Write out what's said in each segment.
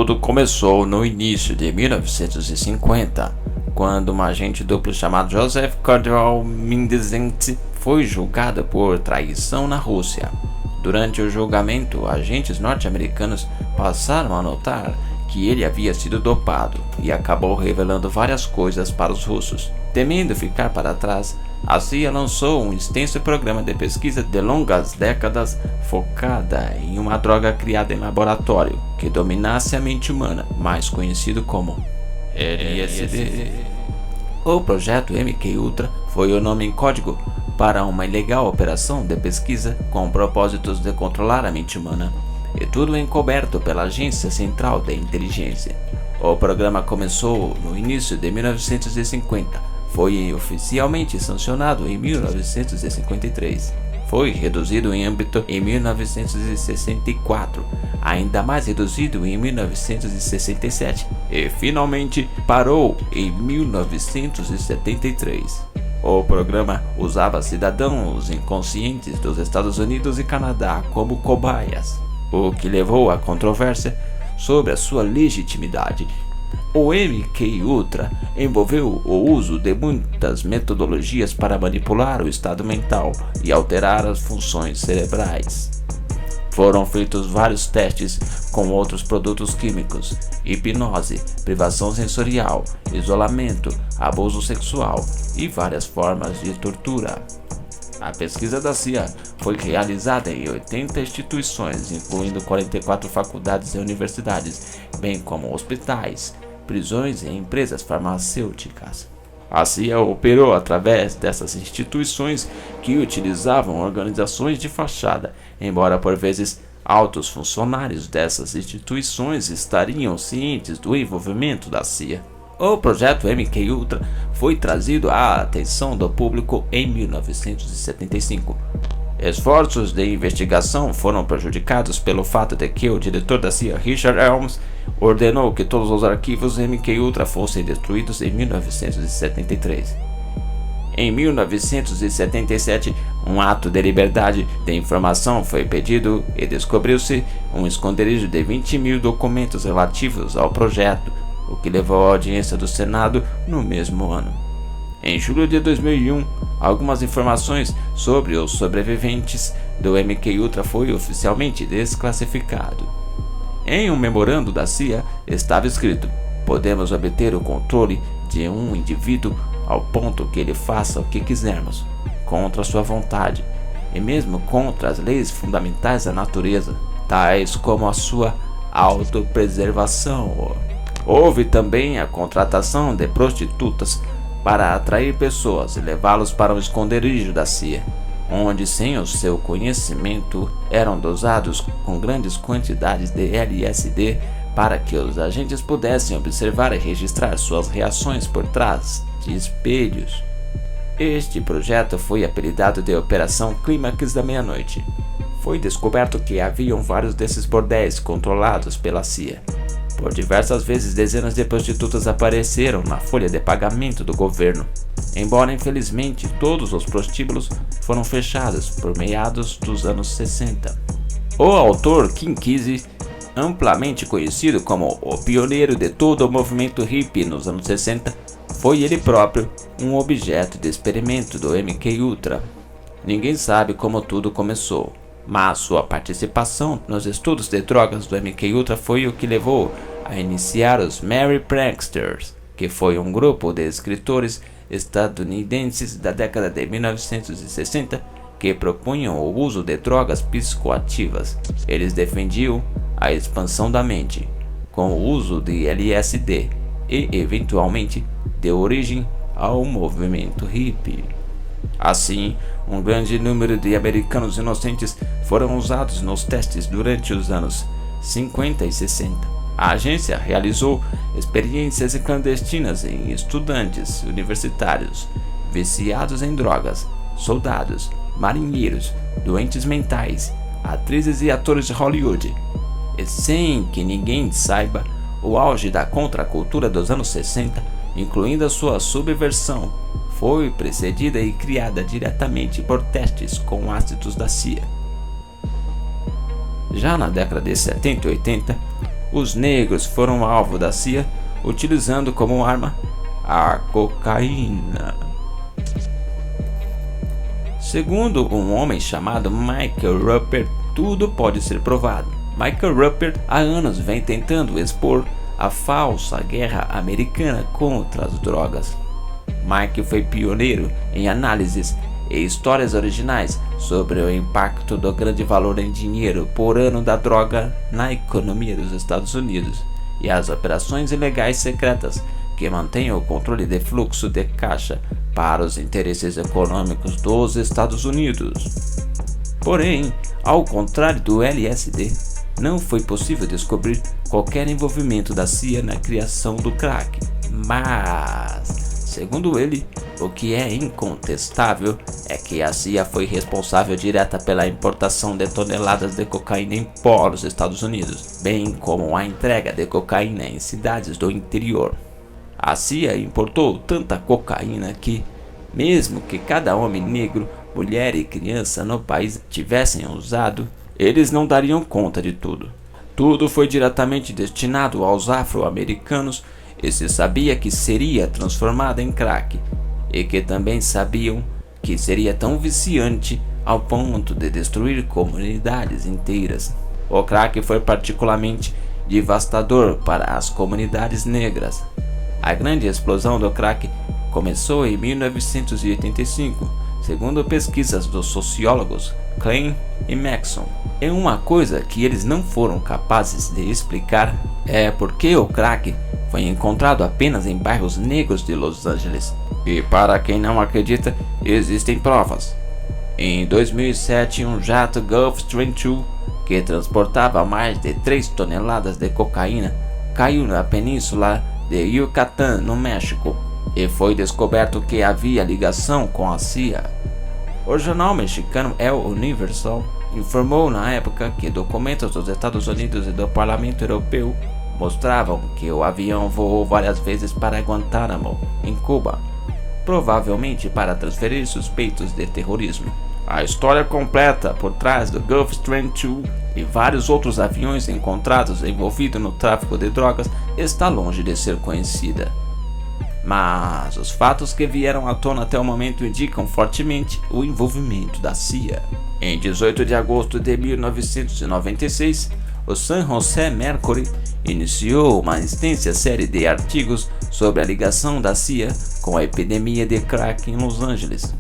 Tudo começou no início de 1950, quando um agente duplo chamado Joseph Cordell Mindezent foi julgado por traição na Rússia. Durante o julgamento, agentes norte-americanos passaram a notar que ele havia sido dopado e acabou revelando várias coisas para os russos. Temendo ficar para trás, a CIA lançou um extenso programa de pesquisa de longas décadas focada em uma droga criada em laboratório que dominasse a mente humana, mais conhecido como LSD. O projeto MKUltra foi o nome em código para uma ilegal operação de pesquisa com propósitos de controlar a mente humana, e tudo encoberto pela Agência Central de Inteligência. O programa começou no início de 1950, foi oficialmente sancionado em 1953. Foi reduzido em âmbito em 1964, ainda mais reduzido em 1967 e finalmente parou em 1973. O programa usava cidadãos inconscientes dos Estados Unidos e Canadá como cobaias, o que levou à controvérsia sobre a sua legitimidade. O MKUltra envolveu o uso de muitas metodologias para manipular o estado mental e alterar as funções cerebrais. Foram feitos vários testes com outros produtos químicos, hipnose, privação sensorial, isolamento, abuso sexual e várias formas de tortura. A pesquisa da CIA foi realizada em 80 instituições, incluindo 44 faculdades e universidades, bem como hospitais, prisões e empresas farmacêuticas. A CIA operou através dessas instituições que utilizavam organizações de fachada, embora por vezes altos funcionários dessas instituições estariam cientes do envolvimento da CIA. O projeto MKUltra foi trazido à atenção do público em 1975. Esforços de investigação foram prejudicados pelo fato de que o diretor da CIA, Richard Helms, ordenou que todos os arquivos MKUltra fossem destruídos em 1973. Em 1977, um ato de liberdade de informação foi pedido e descobriu-se um esconderijo de 20.000 documentos relativos ao projeto, o que levou à audiência do Senado no mesmo ano. Em julho de 2001, algumas informações sobre os sobreviventes do MKUltra foi oficialmente desclassificado. Em um memorando da CIA estava escrito: podemos obter o controle de um indivíduo ao ponto que ele faça o que quisermos, contra sua vontade, e mesmo contra as leis fundamentais da natureza, tais como a sua autopreservação. Houve também a contratação de prostitutas para atrair pessoas e levá-los para o esconderijo da CIA, onde, sem o seu conhecimento, eram dosados com grandes quantidades de LSD para que os agentes pudessem observar e registrar suas reações por trás de espelhos. Este projeto foi apelidado de Operação Clímax da Meia-Noite. Foi descoberto que haviam vários desses bordéis controlados pela CIA. Por diversas vezes, dezenas de prostitutas apareceram na folha de pagamento do governo, embora infelizmente todos os prostíbulos foram fechados por meados dos anos 60. O autor Kim Kesey, amplamente conhecido como o pioneiro de todo o movimento hippie nos anos 60, foi ele próprio um objeto de experimento do MKUltra. Ninguém sabe como tudo começou, mas sua participação nos estudos de drogas do MKUltra foi o que levou a iniciar os Merry Pranksters, que foi um grupo de escritores estadunidenses da década de 1960 que propunham o uso de drogas psicoativas. Eles defendiam a expansão da mente com o uso de LSD e, eventualmente, deu origem ao movimento hippie. Assim, um grande número de americanos inocentes foram usados nos testes durante os anos 50 e 60. A agência realizou experiências clandestinas em estudantes universitários, viciados em drogas, soldados, marinheiros, doentes mentais, atrizes e atores de Hollywood. E sem que ninguém saiba, o auge da contracultura dos anos 60, incluindo a sua subversão, foi precedida e criada diretamente por testes com ácidos da CIA. Já na década de 70 e 80, os negros foram alvo da CIA, utilizando como arma a cocaína. Segundo um homem chamado Michael Rupert, tudo pode ser provado. Michael Rupert há anos vem tentando expor a falsa guerra americana contra as drogas. Mike foi pioneiro em análises e histórias originais sobre o impacto do grande valor em dinheiro por ano da droga na economia dos Estados Unidos e as operações ilegais secretas que mantêm o controle de fluxo de caixa para os interesses econômicos dos Estados Unidos. Porém, ao contrário do LSD, não foi possível descobrir qualquer envolvimento da CIA na criação do crack, mas, segundo ele, o que é incontestável é que a CIA foi responsável direta pela importação de toneladas de cocaína em pó nos Estados Unidos, bem como a entrega de cocaína em cidades do interior. A CIA importou tanta cocaína que, mesmo que cada homem negro, mulher e criança no país tivessem usado, eles não dariam conta de tudo. Tudo foi diretamente destinado aos afro-americanos e se sabia que seria transformada em crack, e que também sabiam que seria tão viciante ao ponto de destruir comunidades inteiras. O crack foi particularmente devastador para as comunidades negras. A grande explosão do crack começou em 1985, segundo pesquisas dos sociólogos Klein e Maxson. E uma coisa que eles não foram capazes de explicar é porque o crack foi encontrado apenas em bairros negros de Los Angeles. E para quem não acredita, existem provas. Em 2007, um jato Gulfstream II, que transportava mais de 3 toneladas de cocaína, caiu na península de Yucatán, no México, e foi descoberto que havia ligação com a CIA. O jornal mexicano El Universal informou na época que documentos dos Estados Unidos e do Parlamento Europeu mostravam que o avião voou várias vezes para Guantánamo, em Cuba, provavelmente para transferir suspeitos de terrorismo. A história completa por trás do Gulfstream II e vários outros aviões encontrados envolvidos no tráfico de drogas está longe de ser conhecida. Mas os fatos que vieram à tona até o momento indicam fortemente o envolvimento da CIA. Em 18 de agosto de 1996, o San Jose Mercury iniciou uma extensa série de artigos sobre a ligação da CIA com a epidemia de crack em Los Angeles.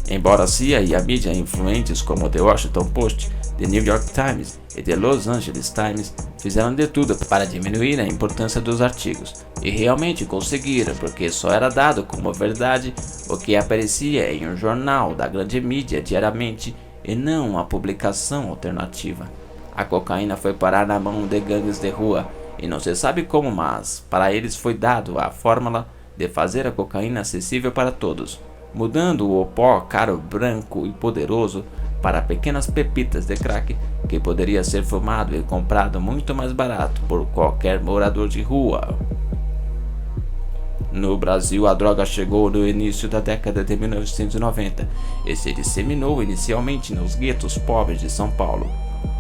Embora a CIA e a mídia influentes como The Washington Post, The New York Times e The Los Angeles Times fizeram de tudo para diminuir a importância dos artigos, e realmente conseguiram, porque só era dado como verdade o que aparecia em um jornal da grande mídia diariamente e não uma publicação alternativa. A cocaína foi parar na mão de gangues de rua e não se sabe como, mas para eles foi dado a fórmula de fazer a cocaína acessível para todos, mudando o pó caro, branco e poderoso para pequenas pepitas de crack que poderia ser fumado e comprado muito mais barato por qualquer morador de rua. No Brasil, a droga chegou no início da década de 1990 e se disseminou inicialmente nos guetos pobres de São Paulo.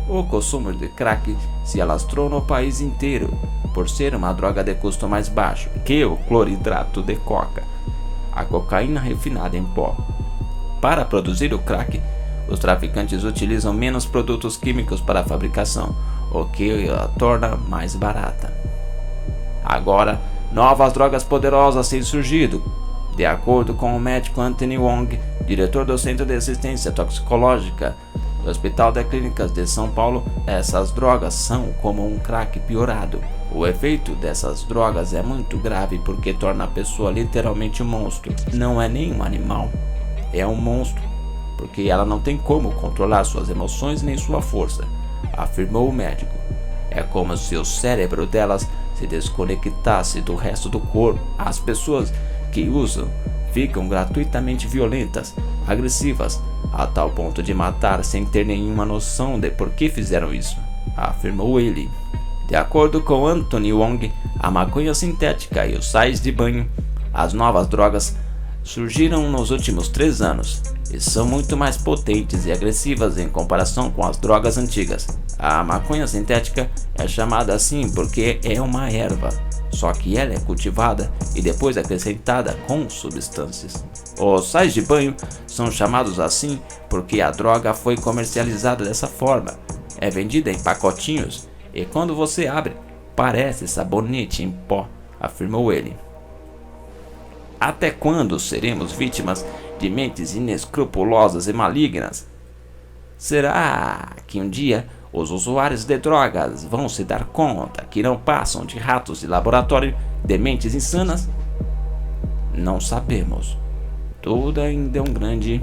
O consumo de crack se alastrou no país inteiro por ser uma droga de custo mais baixo que o cloridrato de coca, a cocaína refinada em pó. Para produzir o crack, os traficantes utilizam menos produtos químicos para a fabricação, o que a torna mais barata. Agora, novas drogas poderosas têm surgido. De acordo com o médico Anthony Wong, diretor do Centro de Assistência Toxicológica do Hospital de Clínicas de São Paulo, essas drogas são como um crack piorado. O efeito dessas drogas é muito grave porque torna a pessoa literalmente um monstro. Não é nem um animal, é um monstro, porque ela não tem como controlar suas emoções nem sua força, afirmou o médico. É como se o cérebro delas se desconectasse do resto do corpo. As pessoas que usam ficam gratuitamente violentas, agressivas, a tal ponto de matar sem ter nenhuma noção de por que fizeram isso, afirmou ele. De acordo com Anthony Wong, a maconha sintética e os sais de banho, as novas drogas, surgiram nos últimos 3 anos e são muito mais potentes e agressivas em comparação com as drogas antigas. A maconha sintética é chamada assim porque é uma erva, só que ela é cultivada e depois acrescentada com substâncias. Os sais de banho são chamados assim porque a droga foi comercializada dessa forma. É vendida em pacotinhos e quando você abre, parece sabonete em pó, afirmou ele. Até quando seremos vítimas de mentes inescrupulosas e malignas? Será que um dia os usuários de drogas vão se dar conta que não passam de ratos de laboratório de mentes insanas? Não sabemos. Tudo ainda é um grande